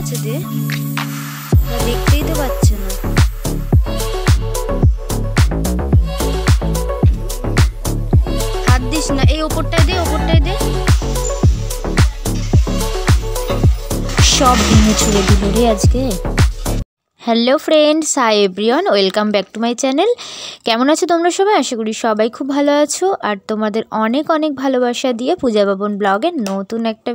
আছে দে, দেখতেই তো পাচ্ছে না। হাত দিস না, এই ওপরটায় দে, ওপরটায় দে। সব ভেঙে ছুড়ে দিল রে আজকে। Hello friends, hi everyone, welcome back to my channel. কেমন আছো তোমরা সবাই? আশা করি সবাই খুব ভালো আছো। আর তোমাদের অনেক অনেক ভালোবাসা দিয়ে পূজা পাবন ব্লগের নতুন একটা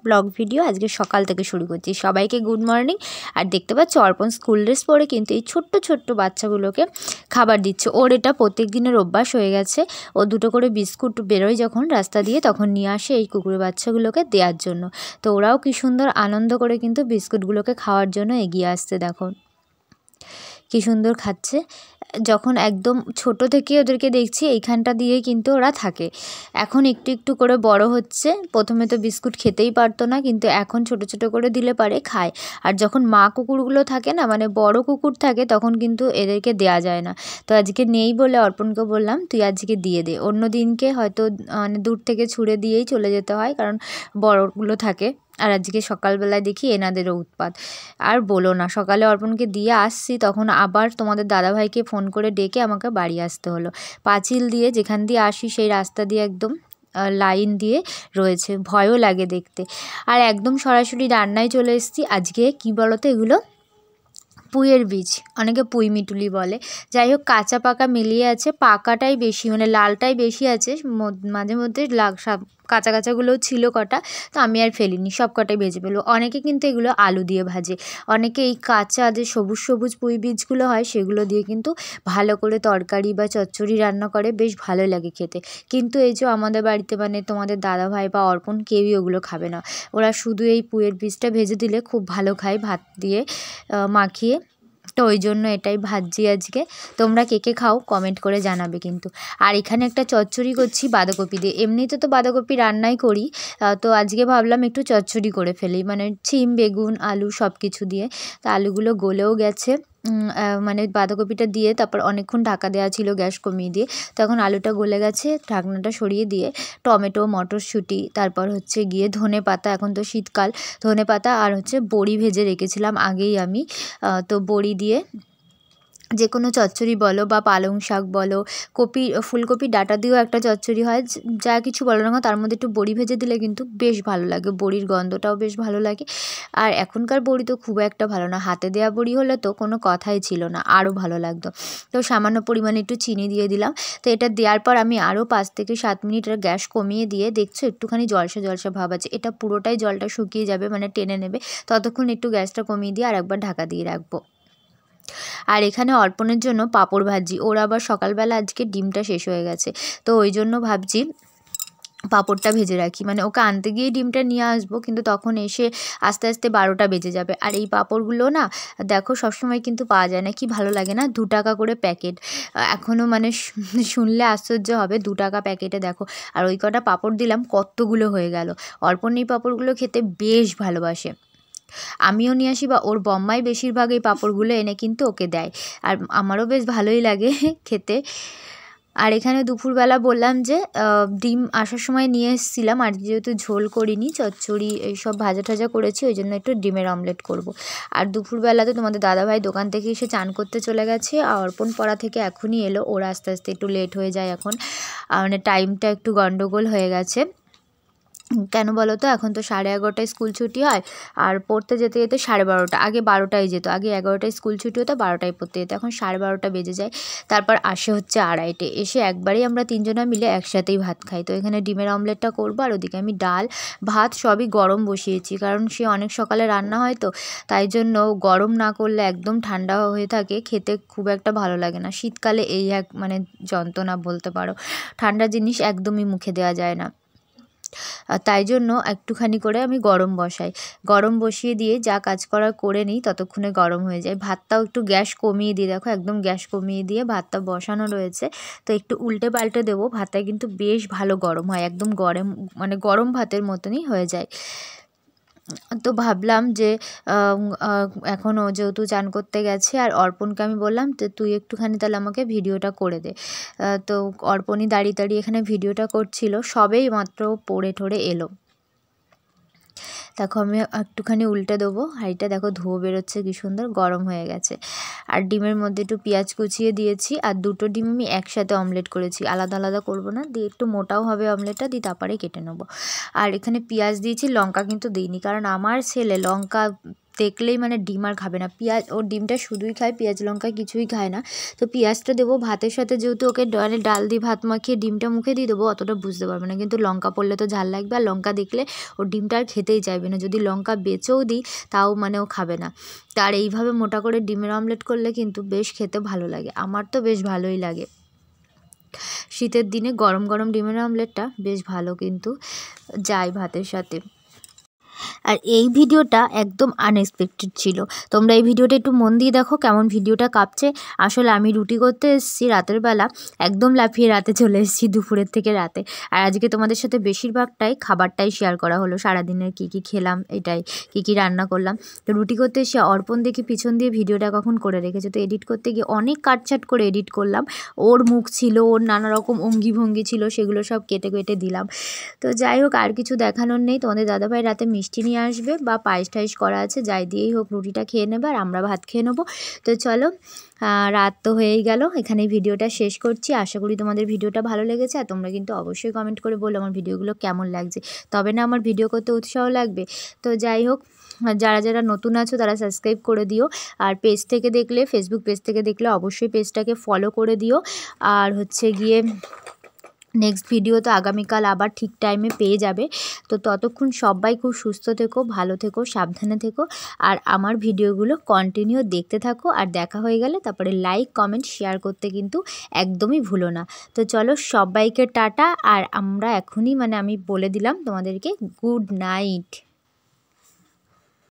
ব্লগ ভিডিও আজকে সকাল থেকে শুরু করছি। সবাইকে গুড মর্নিং। আর দেখতে পাচ্ছ অর্পণ স্কুল ড্রেস পরে কিন্তু এই ছোট্ট ছোট্ট বাচ্চাগুলোকে খাবার দিচ্ছে। ওর এটা প্রত্যেক দিনের অভ্যাস হয়ে গেছে। ও দুটো করে বিস্কুট বেরোয় যখন রাস্তা দিয়ে, তখন নিয়ে আসে এই কুকুরের বাচ্চাগুলোকে দেওয়ার জন্য। তো ওরাও কি সুন্দর আনন্দ করে কিন্তু বিস্কুটগুলোকে খাওয়ার জন্য এগিয়ে আসছে। দেখো কি সুন্দর খাচ্ছে। যখন একদম ছোট থেকে ওদেরকে দেখছি এইখানটা দিয়েই কিন্তু ওরা থাকে। এখন একটু একটু করে বড় হচ্ছে। প্রথমে তো বিস্কুট খেতেই পারতো না, কিন্তু এখন ছোট ছোট করে দিলে পারে খায়। আর যখন মা কুকুরগুলো থাকে না, মানে বড় কুকুর থাকে, তখন কিন্তু এদেরকে দেয়া যায় না। তো আজকে নেই বলে অর্পণকে বললাম তুই আজকে দিয়ে দে। অন্য দিনকে হয়তো মানে দূর থেকে ছুঁড়ে দিয়েই চলে যেতে হয়, কারণ বড়গুলো থাকে। আর আজকে সকালবেলায় দেখি এনাদেরও উৎপাত। আর বলো না, সকালে অর্পণকে দিয়ে আসছি, তখন আবার তোমাদের দাদাভাইকে ফোন করে ডেকে আমাকে বাড়ি আসতে হলো। পাঁচিল দিয়ে যেখান দিয়ে আসি সেই রাস্তা দিয়ে একদম লাইন দিয়ে রয়েছে, ভয়ও লাগে দেখতে। আর একদম সরাসরি রান্নায় চলে এসেছি। আজকে কি বলো তো, এগুলো পুঁইয়ের বীজ, অনেকে পুঁই মিটুলি বলে। যাই হোক, কাঁচা পাকা মিলিয়ে আছে। পাকাটাই বেশি, মানে লালটাই বেশি আছে। মাঝে মধ্যে কাঁচা কাঁচাগুলোও ছিল কটা, তো আমি আর ফেলিনি, সব কটাই ভেজে ফেলবো। অনেকে কিন্তু এগুলো আলু দিয়ে ভাজে। অনেকে এই কাঁচা যে সবুজ সবুজ পুঁই বীজগুলো হয় সেগুলো দিয়ে কিন্তু ভালো করে তরকারি বা চচ্চড়ি রান্না করে, বেশ ভালো লাগে খেতে। কিন্তু এই যে আমাদের বাড়িতে মানে তোমাদের দাদাভাই বা অর্পণ কেউই ওগুলো খাবে না। ওরা শুধু এই পুঁইয়ের বীজটা ভেজে দিলে খুব ভালো খায় ভাত দিয়ে মাখিয়ে। তো ওই জন্য এটাই ভাজছি আজকে। তোমরা কে কে খাও কমেন্ট করে জানাবে কিন্তু। আর এখানে একটা চচ্চড়ি করছি বাঁধাকপি দিয়ে। এমনিতে তো বাঁধাকপি রান্নাই করি, তো আজকে ভাবলাম একটু চচ্চড়ি করে ফেলি, মানে শিম বেগুন আলু সব কিছু দিয়ে। তো আলুগুলো গলেও গেছে, মানে বাঁধাকপিটা দিয়ে তারপর অনেকক্ষণ ঢাকা দেওয়া ছিল গ্যাস কমিয়ে দিয়ে। তখন আলুটা গলে গেছে, ঢাকনাটা সরিয়ে দিয়ে টমেটো মটরশুঁটি, তারপর হচ্ছে গিয়ে ধনে পাতা, এখন তো শীতকাল, ধনে পাতা আর হচ্ছে বড়ি ভেজে রেখেছিলাম আগেই আমি। তো বড়ি দিয়ে যে কোনো চচ্চড়ি বলো বা পালং শাক বলো, ফুলকপি ডাঁটা দিয়েও একটা চচ্চড়ি হয়, যা কিছু বলো না, তার মধ্যে একটু বড়ি ভেজে দিলে কিন্তু বেশ ভালো লাগে। বড়ির গন্ধটাও বেশ ভালো লাগে। আর এখনকার বড়ি তো খুব একটা ভালো না, হাতে দেওয়া বড়ি হলে তো কোনো কথাই ছিল না, আরও ভালো লাগতো। তো সামান্য পরিমাণে একটু চিনি দিয়ে দিলাম। তো এটা দেওয়ার পর আমি আরও 5 থেকে 7 মিনিট গ্যাস কমিয়ে দিয়ে, দেখছো একটুখানি জলসা জলসা ভাব আছে, এটা পুরোটাই জলটা শুকিয়ে যাবে, মানে টেনে নেবে। ততক্ষণ একটু গ্যাসটা কমিয়ে দিয়ে আর একবার ঢাকা দিয়ে রাখবো। আর এখানে অর্পণের জন্য পাঁপড় ভাজি। ওর আবার সকালবেলা আজকে ডিমটা শেষ হয়ে গেছে, তো ওই জন্য ভাবছি পাঁপড়টা ভেজে রাখি। মানে ওকে আনতে গিয়েই ডিমটা নিয়ে আসবো, কিন্তু তখন এসে আস্তে আস্তে 12টা বেজে যাবে। আর এই পাঁপড়গুলো না দেখো সবসময় কিন্তু পাওয়া যায় না, কি ভালো লাগে না, 2 টাকা করে প্যাকেট। এখনও মানে শুনলে আশ্চর্য হবে, 2 টাকা প্যাকেটে দেখো। আর ওই কটা পাঁপড় দিলাম, কতগুলো হয়ে গেল। অর্পণ এই পাঁপড়গুলো খেতে বেশ ভালোবাসে। আমিও নিয়ে আসি বা ওর বম্মাই বেশিরভাগ এই পাঁপড়গুলো এনে কিন্তু ওকে দেয়। আর আমারও বেশ ভালোই লাগে খেতে। আর এখানে দুপুরবেলা বললাম যে ডিম আসার সময় নিয়ে এসেছিলাম, আর যেহেতু ঝোল করিনি, চচ্চড়ি এইসব ভাজা টাজা করেছি, ওই জন্য একটু ডিমের অমলেট করব। আর দুপুরবেলাতে তোমাদের দাদাভাই দোকান থেকে এসে চান করতে চলে গেছে। আর অর্পণ পড়া থেকে এখনই এলো। ওর আস্তে আস্তে একটু লেট হয়ে যায় এখন, মানে টাইমটা একটু গন্ডগোল হয়ে গেছে। কেন বলো তো, এখন তো 11:30টায় স্কুল ছুটি হয়, আর পড়তে যেতে যেতে 12:30, আগে 12টায় যেত, আগে 11টায় স্কুল ছুটি হতো, 12টায় পড়তে যেত, এখন 12:30 বেজে যায়। তারপর আসে হচ্ছে 2:30, এসে একবারেই আমরা 3জনা মিলে একসাথেই ভাত খাই। তো এখানে ডিমের অমলেটটা করবো, আর ওদিকে আমি ডাল ভাত সবই গরম বসিয়েছি, কারণ সে অনেক সকালে রান্না হয়, তো তাই জন্য গরম না করলে একদম ঠান্ডা হয়ে থাকে, খেতে খুব একটা ভালো লাগে না। শীতকালে এই এক মানে যন্ত্রণা বলতে পারো, ঠান্ডা জিনিস একদমই মুখে দেওয়া যায় না। তাই জন্য একটুখানি করে আমি গরম বসাই, গরম বসিয়ে দিয়ে যা কাজ করার করে নিই, ততক্ষণে গরম হয়ে যায়। ভাতটাও একটু গ্যাস কমিয়ে দিই, দেখো একদম গ্যাস কমিয়ে দিয়ে ভাতটা বসানো রয়েছে। তো একটু উল্টে পাল্টে দেবো, ভাতটা কিন্তু বেশ ভালো গরম হয়, একদম গরম মানে গরম ভাতের মতনই হয়ে যায়। তো ভাবলাম যে এখনও যেহেতু চান করতে গেছে, আর অর্পণকে আমি বললাম তো তুই একটুখানি তাহলে আমাকে ভিডিওটা করে দে। তো অর্পণই দাঁড়িয়ে দাঁড়িয়ে এখানে ভিডিওটা করছিল, সবেই মাত্র পড়ে ঠরে এলো। দেখো আমি একটুখানি উল্টে দেবো। হাঁড়িটা দেখো ধোয়া বেরোচ্ছে, কি সুন্দর গরম হয়ে গেছে। আর ডিমের মধ্যে একটু পেঁয়াজ কুচিয়ে দিয়েছি, আর 2টো ডিম আমি একসাথে অমলেট করেছি, আলাদা আলাদা করব না, দিয়ে একটু মোটাও হবে অমলেটটা, দিয়ে তারপরে কেটে নেবো। আর এখানে পেঁয়াজ দিয়েছি, লঙ্কা কিন্তু দিইনি, কারণ আমার ছেলে লঙ্কা দেখলেই মানে ডিম আর খাবে না। পেঁয়াজ, ও ডিমটা শুধুই খায়, পেঁয়াজ লঙ্কা কিছুই খায় না। তো পেঁয়াজটা দেবো ভাতের সাথে, যেহেতু ওকে ডাল দিয়ে ভাত মাখিয়ে ডিমটা মুখে দিয়ে দেবো, অতটা বুঝতে পারবে না। কিন্তু লঙ্কা পড়লে তো ঝাল লাগবে, আর লঙ্কা দেখলে ও ডিমটা আর খেতেই চাইবে না। যদি লঙ্কা বেচেও দিই তাও মানে ও খাবে না। তার এইভাবে মোটা করে ডিমের অমলেট করলে কিন্তু বেশ খেতে ভালো লাগে, আমার তো বেশ ভালোই লাগে। শীতের দিনে গরম গরম ডিমের অমলেটটা বেশ ভালো কিন্তু যায় ভাতের সাথে। আর এই ভিডিওটা একদম আনএক্সপেক্টেড ছিল। তোমরা এই ভিডিওটা একটু মন দিয়ে দেখো কেমন ভিডিওটা কাঁপছে। আসলে আমি রুটি করতে এসেছি রাতের বেলা, একদম লাফিয়ে রাতে চলে এসেছি, দুপুরের থেকে রাতে। আর আজকে তোমাদের সাথে বেশিরভাগটাই খাবারটাই শেয়ার করা হলো, সারাদিনের কী কী খেলাম, এটাই কী কী রান্না করলাম। তো রুটি করতে এসে অর্পণ দেখি পিছন দিয়ে ভিডিওটা কখন করে রেখেছে, তো এডিট করতে গিয়ে অনেক কাটছাট করে এডিট করলাম। ওর মুখ ছিল, ওর নানা রকম অঙ্গি ভঙ্গি ছিল, সেগুলো সব কেটে কেটে দিলাম। তো যাই হোক, আর কিছু দেখানোর নেই। তোমাদের দাদাভাই রাতে মিষ্টি নিয়ে আসবে, বা পায়েস টায়েস করা আছে, যাই দিয়েই হোক রুটিটা খেয়ে নেবে, আর আমরা ভাত খেয়ে নেবো। তো চলো, রাত তো হয়েই গেল, এখানেই ভিডিওটা শেষ করছি। আশা করি তোমাদের ভিডিওটা ভালো লেগেছে, আর তোমরা কিন্তু অবশ্যই কমেন্ট করে বলো আমার ভিডিওগুলো কেমন লাগছে, তবে না আমার ভিডিও করতে উৎসাহ লাগবে। তো যাই হোক, যারা যারা নতুন আছো তারা সাবস্ক্রাইব করে দিও, আর পেজ থেকে দেখলে, ফেসবুক পেজ থেকে দেখলে অবশ্যই পেজটাকে ফলো করে দিও। আর হচ্ছে গিয়ে নেক্সট ভিডিও তো আগামীকাল আবার ঠিক টাইমে পেয়ে যাবে। তো ততক্ষণ সবাই খুব সুস্থ থেকো, ভালো থেকো, সাবধানে থেকো, আর আমার ভিডিওগুলো কন্টিনিউ দেখতে থাকো। আর দেখা হয়ে গেলে তারপরে লাইক, কমেন্ট, শেয়ার করতে কিন্তু একদমই ভুলো না। তো চলো, সবাইকে টাটা। আর আমরা এখনই মানে আমি বলে দিলাম তোমাদেরকে গুড নাইট।